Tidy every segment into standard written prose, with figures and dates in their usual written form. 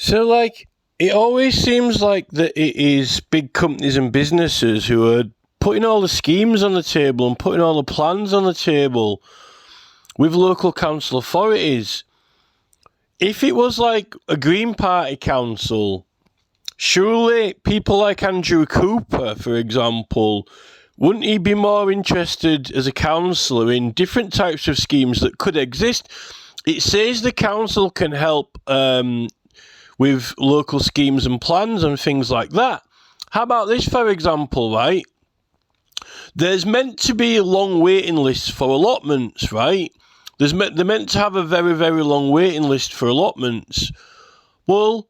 So, like, it always seems like that it is big companies and businesses who are putting all the schemes on the table and putting all the plans on the table with local council authorities. If it was like a Green Party council, surely people like Andrew Cooper, for example, wouldn't he be more interested as a councillor in different types of schemes that could exist? It says the council can help with local schemes and plans and things like that. How about this, for example, right? There's meant to be long waiting lists for allotments, right? They're meant to have a very, very long waiting list for allotments. Well,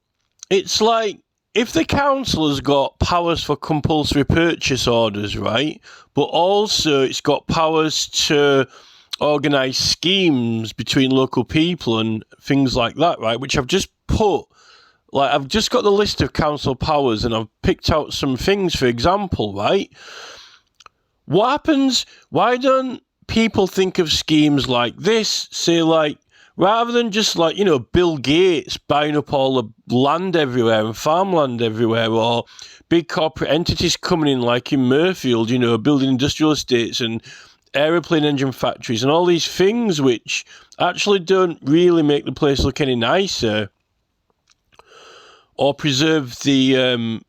it's like, if the council has got powers for compulsory purchase orders, right, but also it's got powers to organise schemes between local people and things like that, right, which I've just put, like, I've just got the list of council powers and I've picked out some things, for example, right? What happens, why don't people think of schemes like this, say, like, rather than just, like, you know, Bill Gates buying up all the land everywhere and farmland everywhere, or big corporate entities coming in, like in Murfield, you know, building industrial estates and aeroplane engine factories and all these things which actually don't really make the place look any nicer or preserve the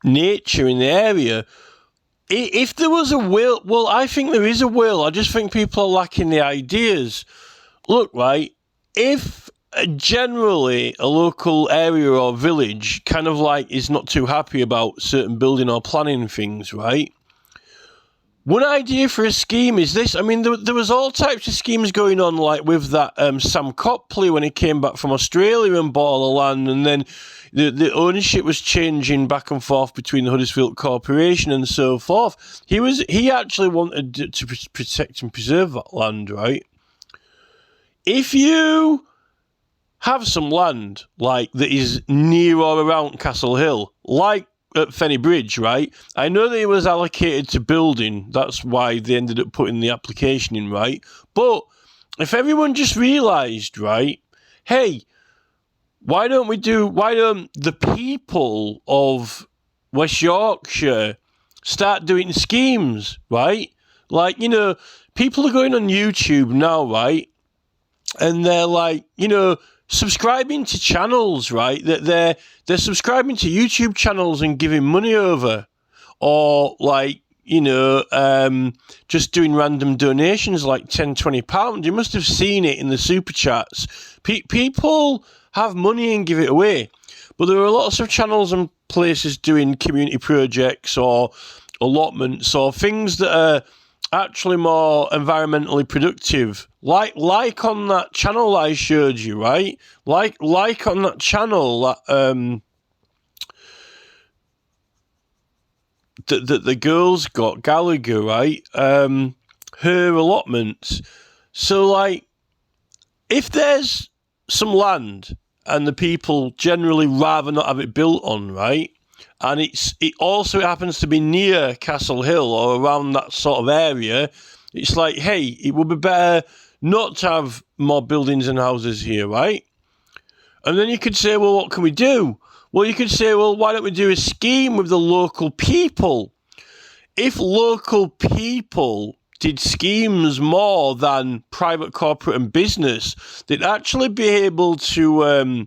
nature in the area. If there was a will, well, I think there is a will. I just think people are lacking the ideas. Look, right, if generally a local area or village kind of like is not too happy about certain building or planning things, right, one idea for a scheme is this. I mean, there was all types of schemes going on, like with that Sam Copley when he came back from Australia and bought all the land, and then the ownership was changing back and forth between the Huddersfield Corporation and so forth. He actually wanted to protect and preserve that land, right? If you have some land, like, that is near or around Castle Hill, like at Fenny Bridge, right? I know that it was allocated to building. That's why they ended up putting the application in, right? But if everyone just realised, right, hey, why don't the people of West Yorkshire start doing schemes, right? Like, you know, people are going on YouTube now, right? And they're, like, you know, subscribing to channels, right? That they're subscribing to YouTube channels and giving money over, or, like, you know, just doing random donations like £10-20. You must have seen it in the super chats. People have money and give it away, but there are lots of channels and places doing community projects or allotments or things that are actually more environmentally productive, like on that channel I showed you, right? Like on that channel that the girl's got, Gallagher, right? Her allotments. So, like, if there's some land and the people generally rather not have it built on, right? And it also happens to be near Castle Hill or around that sort of area, it's like, hey, it would be better not to have more buildings and houses here, right? And then you could say, well, what can we do? Well, you could say, well, why don't we do a scheme with the local people? If local people did schemes more than private, corporate and business, they'd actually be able to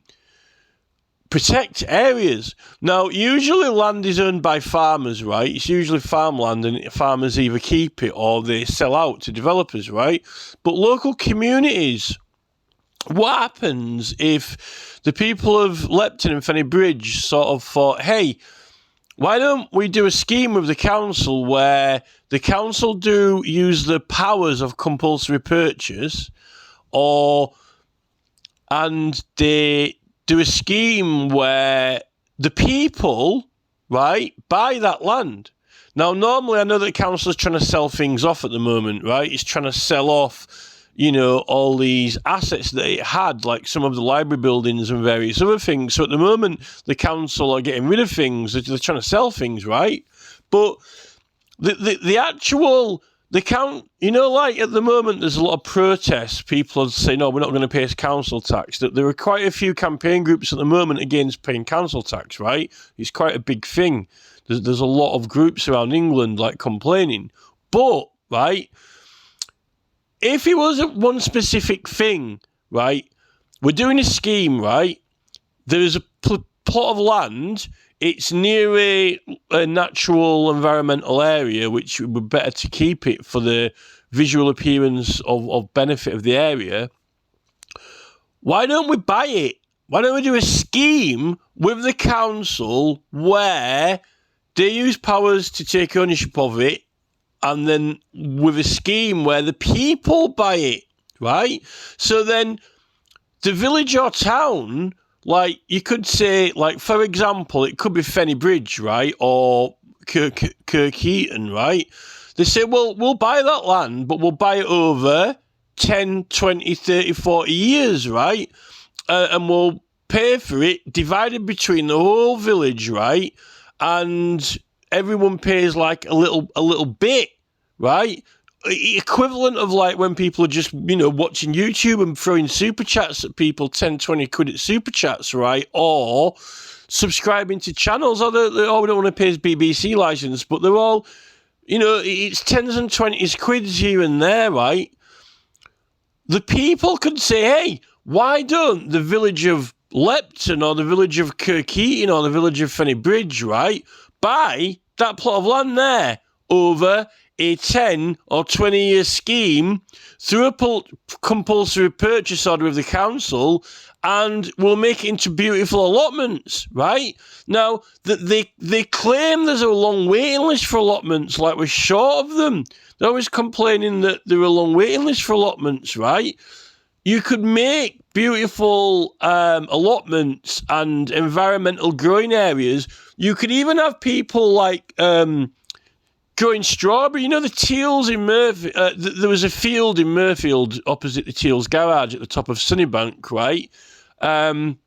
protect areas. Now, usually land is owned by farmers, right? It's usually farmland, and farmers either keep it or they sell out to developers, right? But local communities, what happens if the people of Lepton and Fenny Bridge sort of thought, hey, why don't we do a scheme with the council where the council do use the powers of compulsory purchase, and they do a scheme where the people, right, buy that land. Now, normally I know that council's trying to sell things off at the moment, right? It's trying to sell off, you know, all these assets that it had, like some of the library buildings and various other things. So at the moment, the council are getting rid of things. They're trying to sell things, right? But the they can't, like at the moment, there's a lot of protests. People are saying, no, we're not going to pay council tax. There are quite a few campaign groups at the moment against paying council tax, right? It's quite a big thing. There's a lot of groups around England, like, complaining. But, right, if it wasn't one specific thing, right, we're doing a scheme, right? There's a plot of land. It's near a natural environmental area, which would be better to keep it for the visual appearance of benefit of the area. Why don't we buy it? Why don't we do a scheme with the council where they use powers to take ownership of it, and then with a scheme where the people buy it, right? So then the village or town, like, you could say, like, for example, it could be Fenny Bridge, right, or Kirkheaton, right? They say, well, we'll buy that land, but we'll buy it over 10, 20, 30, 40 years, right? And we'll pay for it, divided between the whole village, right? And everyone pays, like, a little bit, right? Equivalent of, like, when people are just, watching YouTube and throwing super chats at people, 10, 20 quid at super chats, right? Or subscribing to channels, or we don't want to pay his BBC license, but they're all, it's 10s and 20s quids here and there, right? The people could say, hey, why don't the village of Lepton or the village of Kirkheaton or the village of Fenny Bridge, right, buy that plot of land there over a 10 or 20-year scheme through a compulsory purchase order of the council, and we'll make it into beautiful allotments, right? Now, they claim there's a long waiting list for allotments, like we're short of them. They're always complaining that there are a long waiting list for allotments, right? You could make beautiful allotments and environmental growing areas. You could even have people like growing strawberry. The Teals in Murfield. There was a field in Murfield opposite the Teals garage at the top of Sunnybank, right? And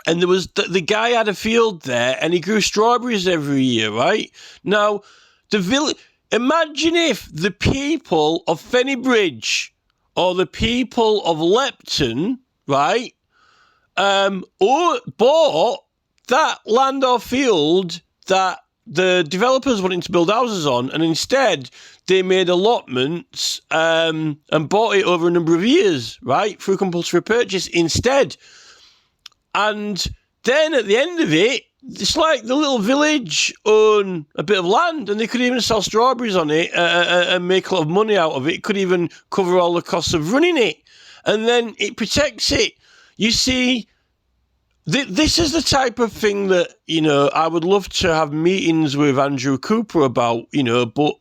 there was the guy had a field there, and he grew strawberries every year, right? Now, the village. Imagine if the people of Fenny Bridge or the people of Lepton, right, or bought that land or field that the developers wanting to build houses on, and instead they made allotments and bought it over a number of years, right, through compulsory purchase instead. And then at the end of it, it's like the little village own a bit of land, and they could even sell strawberries on it and make a lot of money out of it. It could even cover all the costs of running it. And then it protects it. You see, this is the type of thing that, I would love to have meetings with Andrew Cooper about, but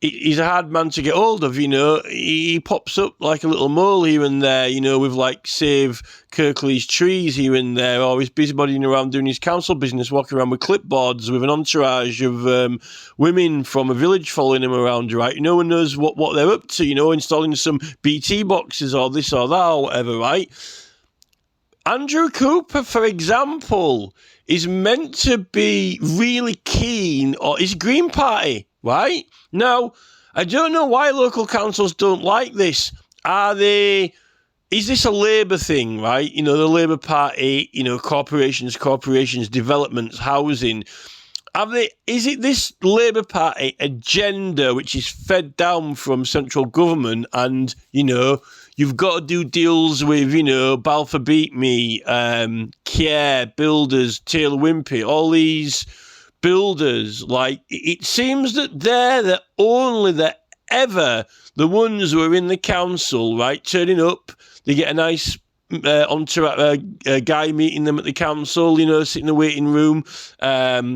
he's a hard man to get hold of, He pops up like a little mole here and there, with like Save Kirklees trees here and there, or he's busybodying around doing his council business, walking around with clipboards with an entourage of women from a village following him around, right? No one knows what they're up to, installing some BT boxes or this or that or whatever, right? Andrew Cooper, for example, is meant to be really keen, or his Green Party, right? Now, I don't know why local councils don't like this. Is this a Labour thing, right? The Labour Party, corporations, developments, housing. Is it this Labour Party agenda which is fed down from central government, and, you've got to do deals with, Balfour Beat Me, Kier, Builders, Taylor Wimpey, all these builders, like, it seems that they're the ones who are in the council, right, turning up. They get a nice guy meeting them at the council, sit in the waiting room,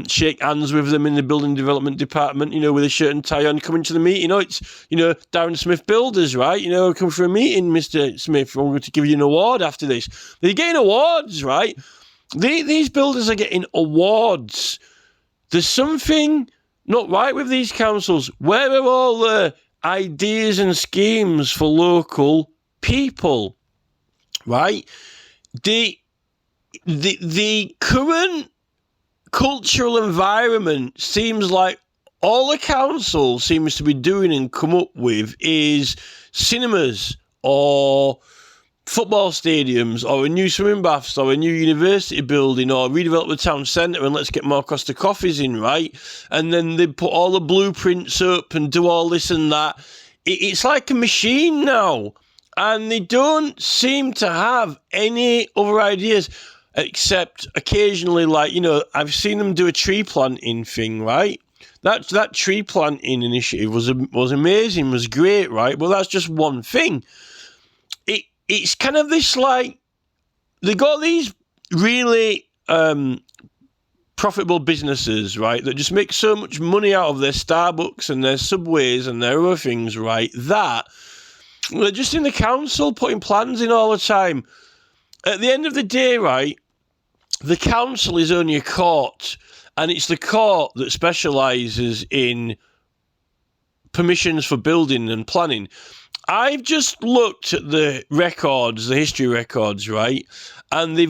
shake hands with them in the building development department, with a shirt and tie on, come into the meeting. It's, Darren Smith Builders, right? Come for a meeting, Mr. Smith. I'm going to give you an award after this. They're getting awards, right? These builders are getting awards. There's something not right with these councils. Where are all the ideas and schemes for local people, right? The current cultural environment seems like all the council seems to be doing and come up with is cinemas or football stadiums or a new swimming baths or a new university building or redevelop the town centre and let's get more Costa Coffees in, right? And then they put all the blueprints up and do all this and that. It's like a machine now. And they don't seem to have any other ideas except occasionally, like, you know, I've seen them do a tree planting thing, right? That tree planting initiative was amazing, was great, right? But that's just one thing. It's kind of this, like, they got these really profitable businesses, right, that just make so much money out of their Starbucks and their Subways and their other things, right, that they're just in the council putting plans in all the time. At the end of the day, right, the council is only a court, and it's the court that specialises in permissions for building and planning. I've just looked at the records, the history records, right? And they're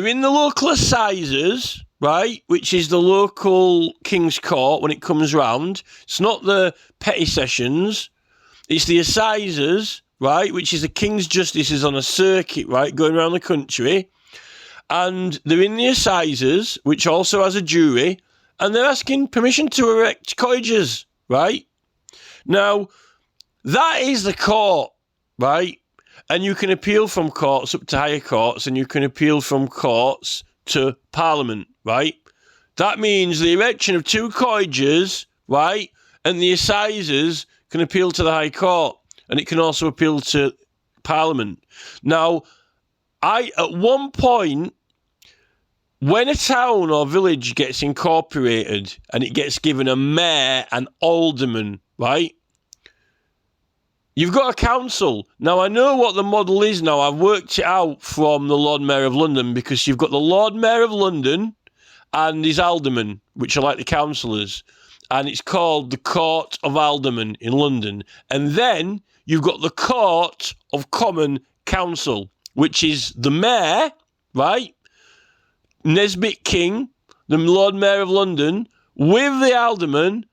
in the local assizes, right? Which is the local King's Court when it comes round. It's not the petty sessions. It's the assizes, right? Which is the King's Justices on a circuit, right? Going around the country. And they're in the assizes, which also has a jury. And they're asking permission to erect cottages, right? Now, that is the court, right? And you can appeal from courts up to higher courts, and you can appeal from courts to Parliament, right? That means the erection of 2 cottages, right? And the assizes can appeal to the High Court, and it can also appeal to Parliament. Now, at one point, when a town or village gets incorporated and it gets given a mayor and alderman, right? You've got a council. Now, I know what the model is now. I've worked it out from the Lord Mayor of London, because you've got the Lord Mayor of London and his aldermen, which are like the councillors. And it's called the Court of Aldermen in London. And then you've got the Court of Common Council, which is the mayor, right? Nesbitt King, the Lord Mayor of London, with the aldermen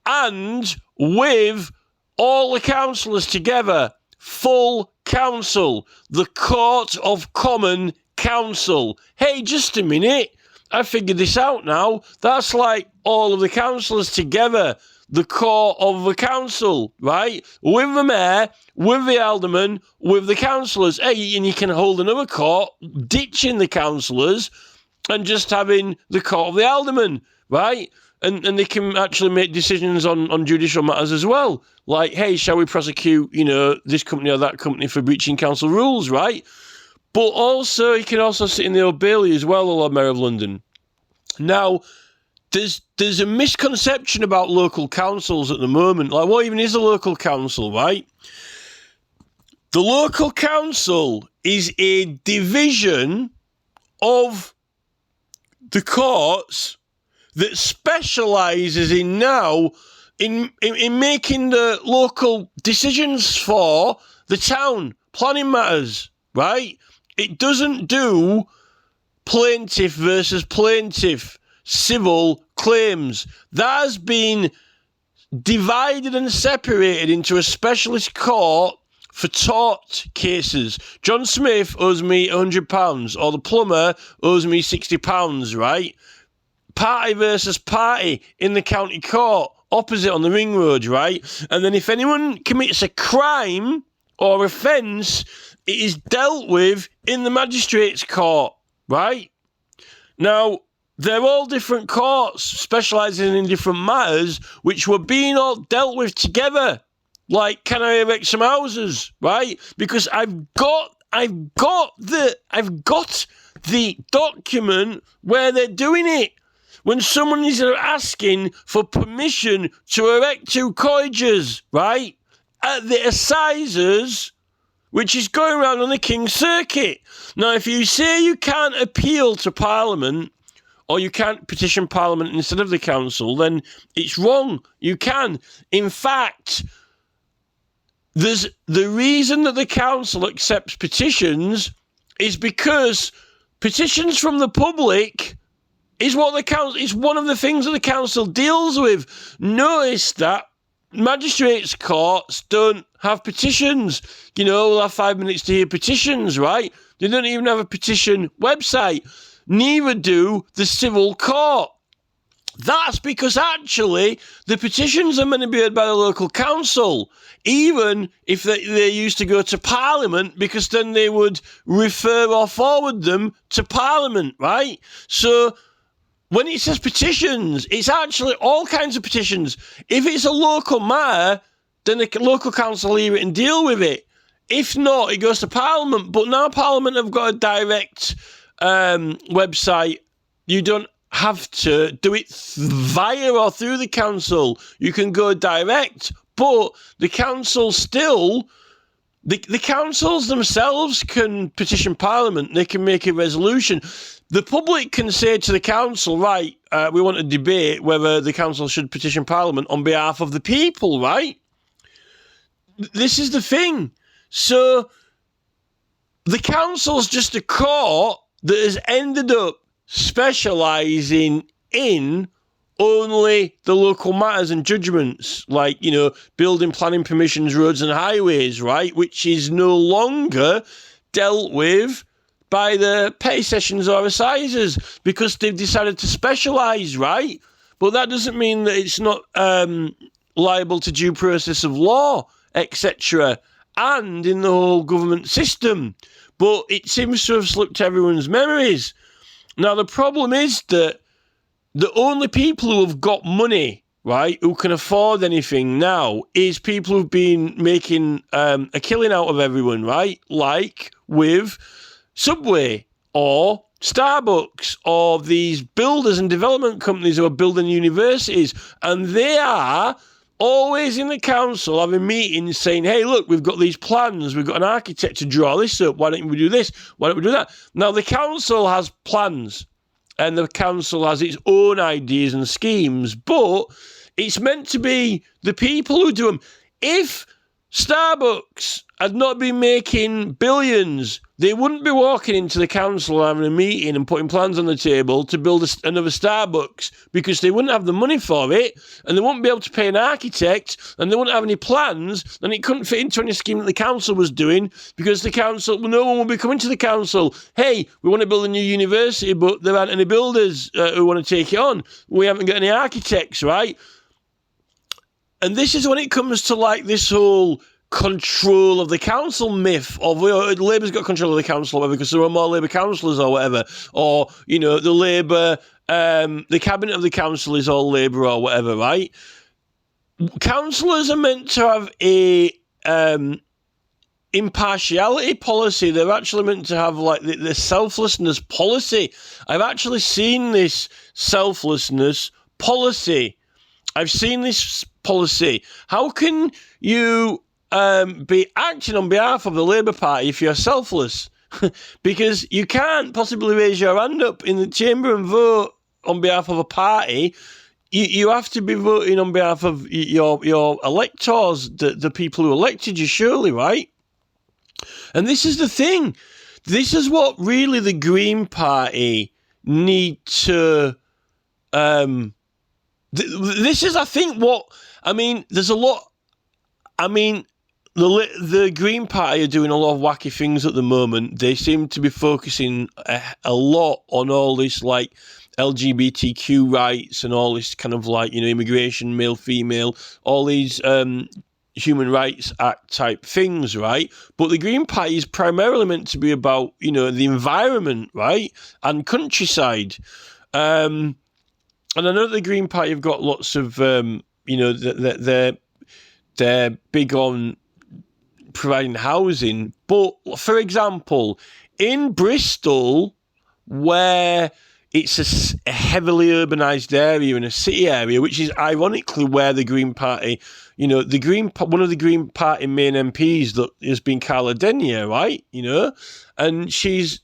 and with all the councillors together, full council, the Court of Common Council. Hey, just a minute, I figured this out now. That's like all of the councillors together, the Court of the Council, right? With the mayor, with the alderman, with the councillors. Hey, and you can hold another court, ditching the councillors and just having the Court of the aldermen, right? And they can actually make decisions on judicial matters as well. Like, hey, shall we prosecute, you know, this company or that company for breaching council rules, right? But also, he can also sit in the Old Bailey as well, the Lord Mayor of London. Now, there's a misconception about local councils at the moment. Like, what even is a local council, right? The local council is a division of the courts that specialises in making the local decisions for the town, planning matters, right? It doesn't do plaintiff versus plaintiff civil claims. That has been divided and separated into a specialist court for tort cases. John Smith owes me £100, or the plumber owes me £60, right? Party versus party in the county court, opposite on the ring road, right? And then if anyone commits a crime or offence, it is dealt with in the magistrates' court, right? Now, they're all different courts, specialising in different matters, which were being all dealt with together. Like, can I erect some houses, right? Because I've got the document where they're doing it. When someone is asking for permission to erect 2 cottages, right, at the assizes, which is going around on the King's Circuit. Now, if you say you can't appeal to Parliament, or you can't petition Parliament instead of the council, then it's wrong. You can. In fact, there's the reason that the council accepts petitions is because petitions from the public is what the council. It's one of the things that the council deals with. Notice that magistrates' courts don't have petitions. We'll have 5 minutes to hear petitions, right? They don't even have a petition website. Neither do the civil court. That's because actually the petitions are meant to be heard by the local council, even if they used to go to Parliament, because then they would refer or forward them to Parliament, right? So when it says petitions, it's actually all kinds of petitions. If it's a local matter, then the local council hear it and deal with it. If not, it goes to Parliament. But now Parliament have got a direct website. You don't have to do it via or through the council. You can go direct, but the council still, the councils themselves can petition Parliament. They can make a resolution. The public can say to the council, right, we want to debate whether the council should petition Parliament on behalf of the people, right? This is the thing. So the council's just a court that has ended up specialising in only the local matters and judgments, like, building, planning permissions, roads and highways, right? Which is no longer dealt with by the petty sessions or assizes because they've decided to specialise, right? But that doesn't mean that it's not liable to due process of law, etc., and in the whole government system. But it seems to have slipped everyone's memories. Now, the problem is that the only people who have got money, right, who can afford anything now, is people who've been making a killing out of everyone, right? Like with Subway or Starbucks or these builders and development companies who are building universities. And they are always in the council having meetings saying, hey, look, we've got these plans. We've got an architect to draw this up. Why don't we do this? Why don't we do that? Now, the council has plans and the council has its own ideas and schemes, but it's meant to be the people who do them. If Starbucks had not been making billions, they wouldn't be walking into the council having a meeting and putting plans on the table to build another Starbucks, because they wouldn't have the money for it, and they wouldn't be able to pay an architect, and they wouldn't have any plans, and it couldn't fit into any scheme that the council was doing, because the council, no one would be coming to the council. Hey, we want to build a new university, but there aren't any builders who want to take it on. We haven't got any architects, right? And this is when it comes to like this whole control of the council myth of Labour's got control of the council or whatever because there are more Labour councillors or whatever, or the Labour the cabinet of the council is all Labour or whatever, right? Councillors are meant to have a impartiality policy. They're actually meant to have like the selflessness policy. I've actually seen this selflessness policy. I've seen this policy. How can you be acting on behalf of the Labour Party if you're selfless? Because you can't possibly raise your hand up in the chamber and vote on behalf of a party. You have to be voting on behalf of your electors, the people who elected you, surely, right? And this is the thing. This is what really the Green Party need to... this is, I think, what... I mean, there's a lot... I mean, the Green Party are doing a lot of wacky things at the moment. They seem to be focusing a lot on all this, like, LGBTQ rights and all this kind of, like, immigration, male, female, all these Human Rights Act type things, right? But the Green Party is primarily meant to be about, the environment, right? And countryside. And I know the Green Party have got lots of, they're big on providing housing. But, for example, in Bristol, where it's a heavily urbanised area in a city area, which is ironically where the Green Party, one of the Green Party main MPs that has been Carla Denyer, right? And she's,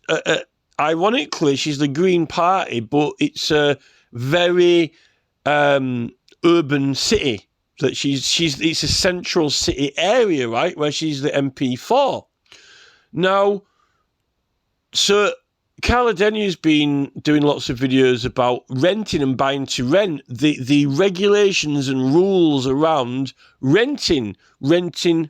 ironically, she's the Green Party, but it's a very urban city that it's a central city area, right, where she's the MP for. Now, so Carla Denny's been doing lots of videos about renting and buying to rent, the regulations and rules around renting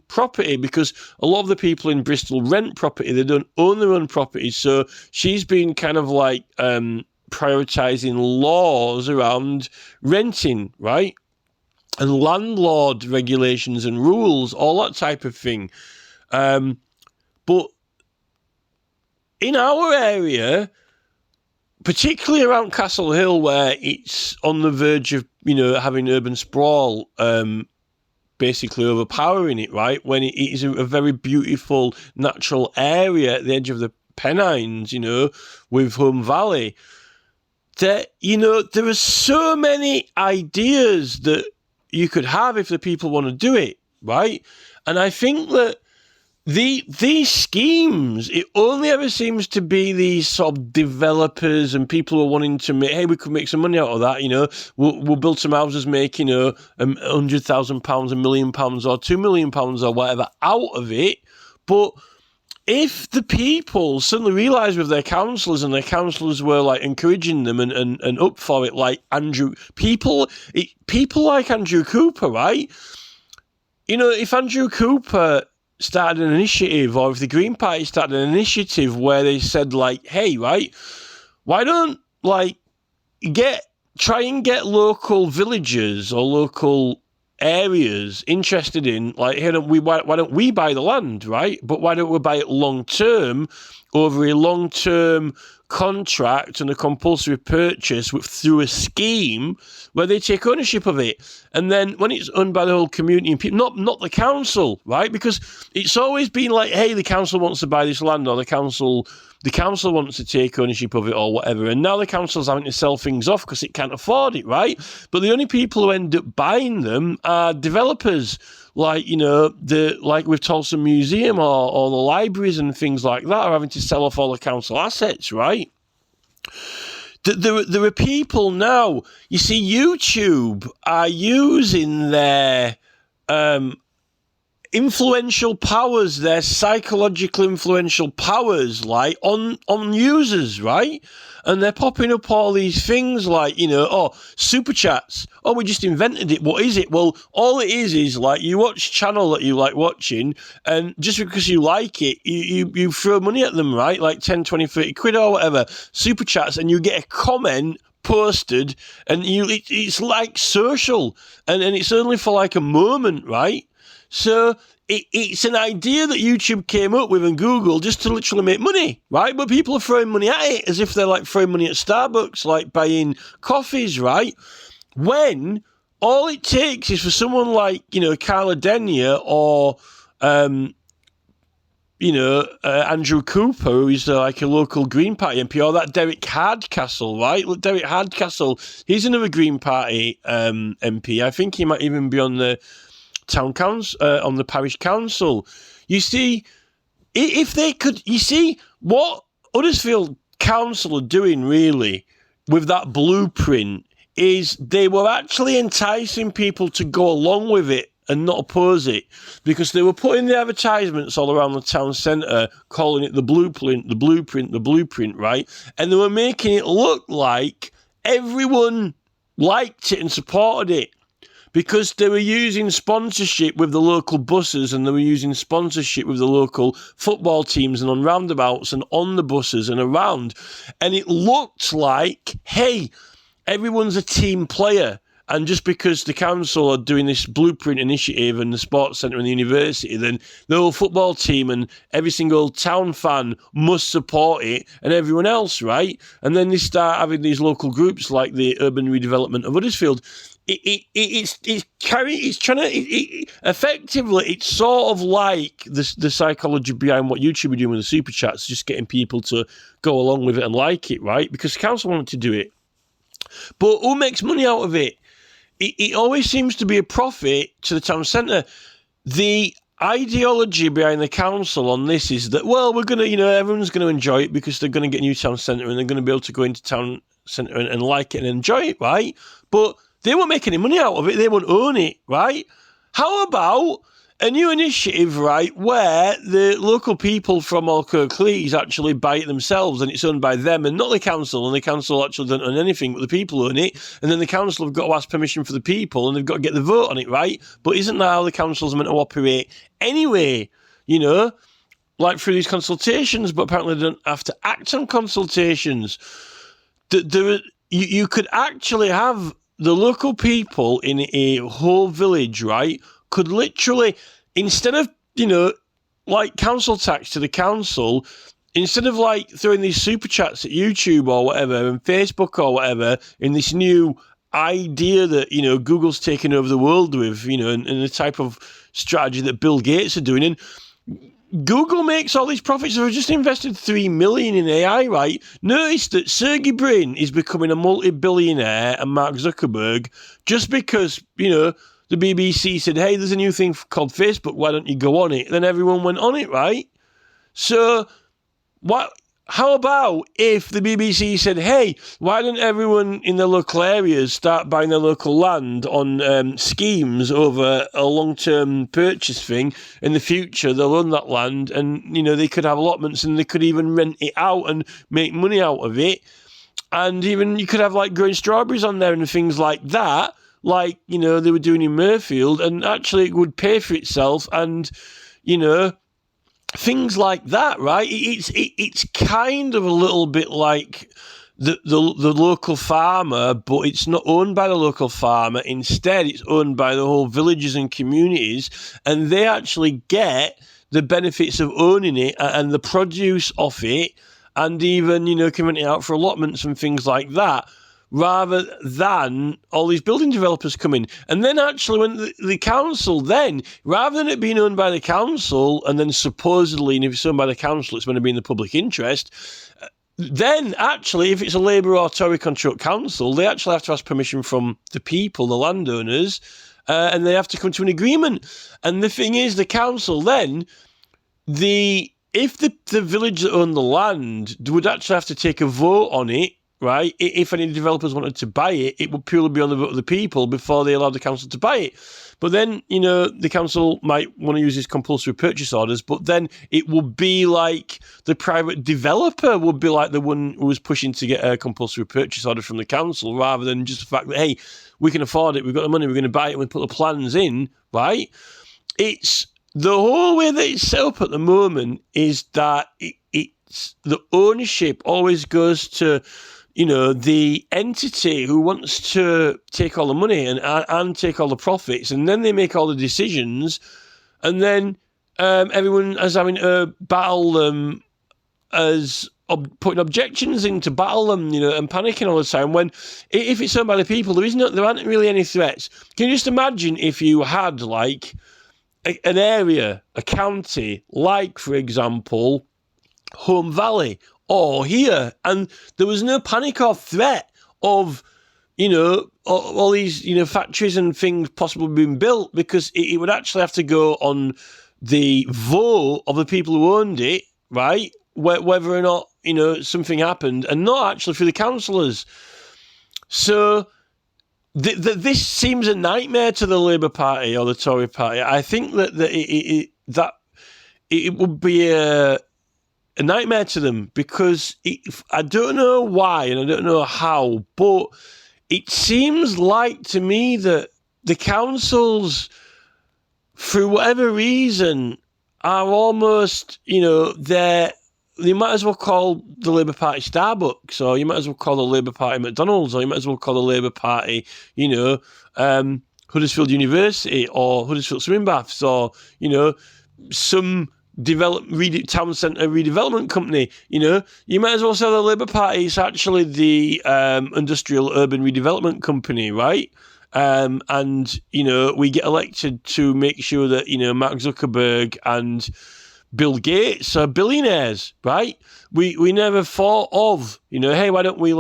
property, because a lot of the people in Bristol rent property, they don't own their own property. So she's been kind of like prioritising laws around renting, right? And landlord regulations and rules, all that type of thing. But in our area, particularly around Castle Hill, where it's on the verge of, having urban sprawl basically overpowering it, right? When it is a very beautiful natural area at the edge of the Pennines, with Home Valley, there are so many ideas that you could have if the people want to do it, right? And I think that these schemes, it only ever seems to be these sort of developers and people who are wanting to make, hey, we could make some money out of that, we'll build some houses, make, £100,000, £1 million, or £2 million or whatever out of it. But if the people suddenly realise with their councillors, and their councillors were like encouraging them and up for it, like people like Andrew Cooper, right? If Andrew Cooper started an initiative, or if the Green Party started an initiative where they said, like, hey, right, why don't, like, try and get local villagers or local areas interested in, like, hey, why don't we buy the land, right? But why don't we buy it long-term, over a long-term contract and a compulsory purchase through a scheme where they take ownership of it, and then when it's owned by the whole community and people, not the council, right? Because it's always been like, hey, the council wants to buy this land, or the council wants to take ownership of it, or whatever, and now the council's having to sell things off because it can't afford it, right? But the only people who end up buying them are developers, like, like with Tolson Museum or the libraries and things like that are having to sell off all the council assets, right? There are people now, you see, YouTube are using their influential powers, their psychological influential powers, like, on users, right? And they're popping up all these things like, super chats. Oh, we just invented it. What is it? Well, all it is like, you watch channel that you like watching, and just because you like it, you throw money at them, right? Like 10, 20, 30 quid or whatever, super chats, and you get a comment posted, and it's like social, and it's only for like a moment, right? So it's an idea that YouTube came up with and Google just to literally make money, right? But people are throwing money at it as if they're like throwing money at Starbucks, like buying coffees, right? When all it takes is for someone like, Carla Denny or, Andrew Cooper, who is like a local Green Party MP, or that Derek Hardcastle, right? Look, Derek Hardcastle, he's another Green Party MP. I think he might even be on the town council, on the parish council. You see, if they could, you see what Huddersfield Council are doing really with that blueprint is they were actually enticing people to go along with it and not oppose it, because they were putting the advertisements all around the town centre, calling it the blueprint, right? And they were making it look like everyone liked it and supported it, because they were using sponsorship with the local buses, and they were using sponsorship with the local football teams and on roundabouts and on the buses and around. And it looked like, hey, everyone's a team player. And just because the council are doing this blueprint initiative and the sports centre and the university, then the whole football team and every single town fan must support it, and everyone else, right? And then they start having these local groups like the Urban Redevelopment of Huddersfield. Effectively, it's sort of like the psychology behind what YouTube are doing with the super chats, just getting people to go along with it and like it, right? Because the council wanted to do it. But who makes money out of it? It always seems to be a profit to the town centre. The ideology behind the council on this is that, well, we're going to, everyone's going to enjoy it because they're going to get a new town centre and they're going to be able to go into town centre and like it and enjoy it, right? But they won't make any money out of it. They won't own it, right? How about a new initiative, right, where the local people from Kirklees actually buy it themselves, and it's owned by them and not the council, and the council actually don't own anything, but the people own it, and then the council have got to ask permission for the people, and they've got to get the vote on it, right? But isn't that how the council's meant to operate anyway, you know, like through these consultations, but apparently they don't have to act on consultations. You could actually have the local people in a whole village, right, could literally, instead of, like council tax to the council, instead of like throwing these super chats at YouTube or whatever and Facebook or whatever in this new idea that, Google's taking over the world with, and the type of strategy that Bill Gates are doing. And Google makes all these profits. They've just invested $3 million in AI, right? Notice that Sergey Brin is becoming a multi-billionaire and Mark Zuckerberg just because, the BBC said, hey, there's a new thing called Facebook, why don't you go on it? Then everyone went on it, right? So, how about if the BBC said, hey, why don't everyone in the local areas start buying their local land on schemes over a long-term purchase thing? In the future, they'll own that land and, they could have allotments and they could even rent it out and make money out of it. And even you could have like growing strawberries on there and things like that, like, they were doing in Murfield, and actually it would pay for itself and, things like that, right? It's kind of a little bit like the local farmer, but it's not owned by the local farmer. Instead, it's owned by the whole villages and communities, and they actually get the benefits of owning it and the produce of it, and even, giving it out for allotments and things like that, rather than all these building developers come in. And then actually when the council then, rather than it being owned by the council, and then supposedly, and if it's owned by the council, it's going to be in the public interest, then actually, if it's a Labour or Tory-controlled council, they actually have to ask permission from the people, the landowners, and they have to come to an agreement. And the thing is, the council then, if the village that owned the land would actually have to take a vote on it, right? If any developers wanted to buy it, it would purely be on the vote of the people before they allowed the council to buy it. But then, the council might want to use these compulsory purchase orders, but then it would be like the private developer would be like the one who was pushing to get a compulsory purchase order from the council, rather than just the fact that, hey, we can afford it, we've got the money, we're going to buy it, we put the plans in, right? It's the whole way that it's set up at the moment is that it's the ownership always goes to the entity who wants to take all the money and take all the profits, and then they make all the decisions, and then everyone is having to battle them as putting objections in to battle them, and panicking all the time, when if it's owned by the people, there aren't really any threats. Can you just imagine if you had like an area, a county, like, for example, Home Valley, or here, and there was no panic or threat of, all these, factories and things possibly being built, because it would actually have to go on the vote of the people who owned it, right? Whether or not, something happened, and not actually through the councillors. So this seems a nightmare to the Labour Party or the Tory Party. I think that it would be a nightmare to them, because I don't know why and I don't know how, but it seems like to me that the councils, for whatever reason, are almost, they might as well call the Labour Party Starbucks, or you might as well call the Labour Party McDonald's, or you might as well call the Labour Party, Huddersfield University or Huddersfield Swimming Baths, or, some town centre redevelopment company. You might as well say the Labour Party is actually the Industrial Urban Redevelopment Company, right? And we get elected to make sure that Mark Zuckerberg and Bill Gates are billionaires, right? We never thought of hey, why don't we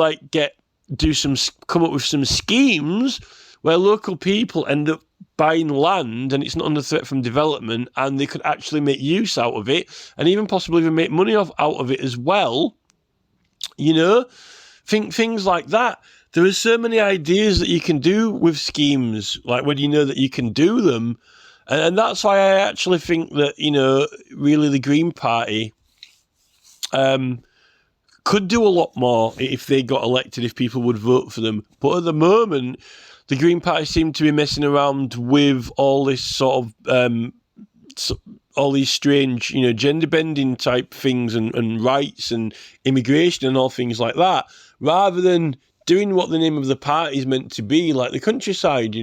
come up with some schemes where local people end up buying land and it's not under threat from development, and they could actually make use out of it, and even possibly even make money out of it as well. Things like that. There are so many ideas that you can do with schemes, like when that you can do them, And that's why I actually think that, really the Green Party could do a lot more if they got elected, if people would vote for them. But at the moment, the Green Party seem to be messing around with all this sort of, all these strange, gender bending type things and rights and immigration and all things like that, rather than doing what the name of the party is meant to be, like the countryside,